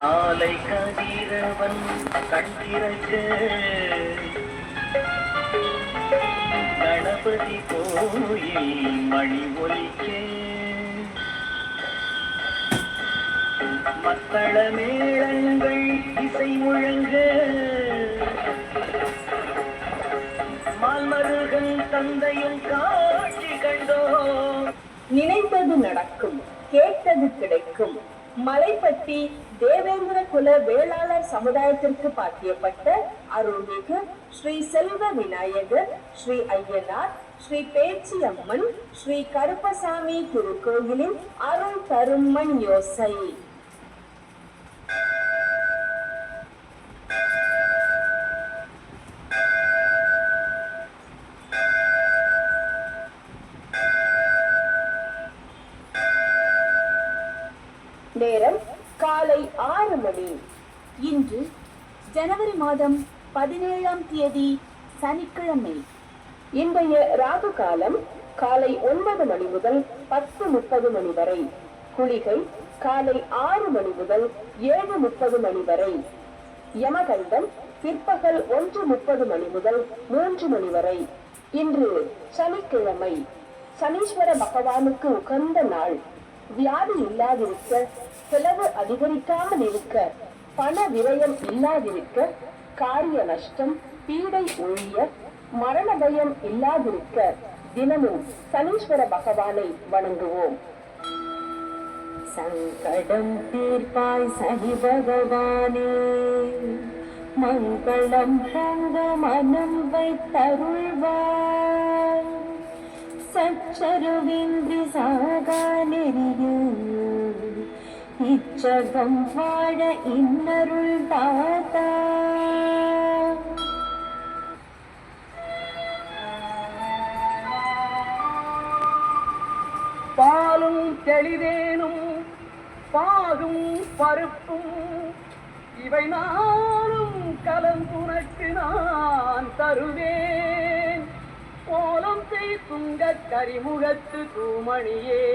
ஆலை கதிரவன் கண்திறக்க கணபதி கோயில் மணி ஒலிக்க மத்தள மேளங்கள் இசை முழங்க மால்மருகன் தந்தையும் காட்சி கண்டோம். நினைத்தது நடக்கும், கேட்டது கிடைக்கும். மலைப்பட்டி தேவேந்திர குல வேளாளர் சமுதாயத்திற்கு பாத்தியப்பட்ட அருள்மிகு ஸ்ரீ செல்வ விநாயகர், ஸ்ரீ ஐயனார், ஸ்ரீ பேச்சி அம்மன், ஸ்ரீ கருப்பசாமி திருக்கோயிலின் அருள் தரும் மண் யோசை. நேரம் காலை 6 மணி. இன்று ஜனவரி மாதம் 17ஆம் தேதி சனிக்கிழமை. இன்றைய ராகு காலம் காலை 9 மணி முதல் 10:30 மணி வரை. குளிகை காலை 6 மணி முதல் 7:30 மணி வரை. யமகண்டம் பிற்பகல் 1:30 மணி முதல் 3 மணி வரை. இன்று சனிக்கிழமை. சனீஸ்வர பகவானுக்கு உகந்த நாள். வியாதி இல்லாதிருக்க, செலவு அதிகரிக்காமல் இருக்க, பண விரயம் இல்லாதிருக்க, காரிய நஷ்டம் பீடை ஒழிய, மரண பயம் இல்லாதிருக்க தினமும் சனீஸ்வர பகவானை வணங்குவோம். சங்கடம் தீர்ப்பாய் சனி பகவானே, மங்களம் பொங்க மனம் வைத்தருள்வாய். சச்சரவின்றி சாகானெறிய இச்சகம் வாழ இன்னருள் தாத்தா. பாலும் தெளிதேனும் பாகும் பருப்பும் இவை நானும் கலந்துனக்கு நான் தருவேன். கோலம் செய் துங்க கரிமுகத்து தூமணியே,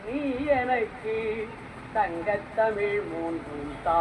நீ எனக்கு தங்கத்தமிழ் மூன்றும் தா.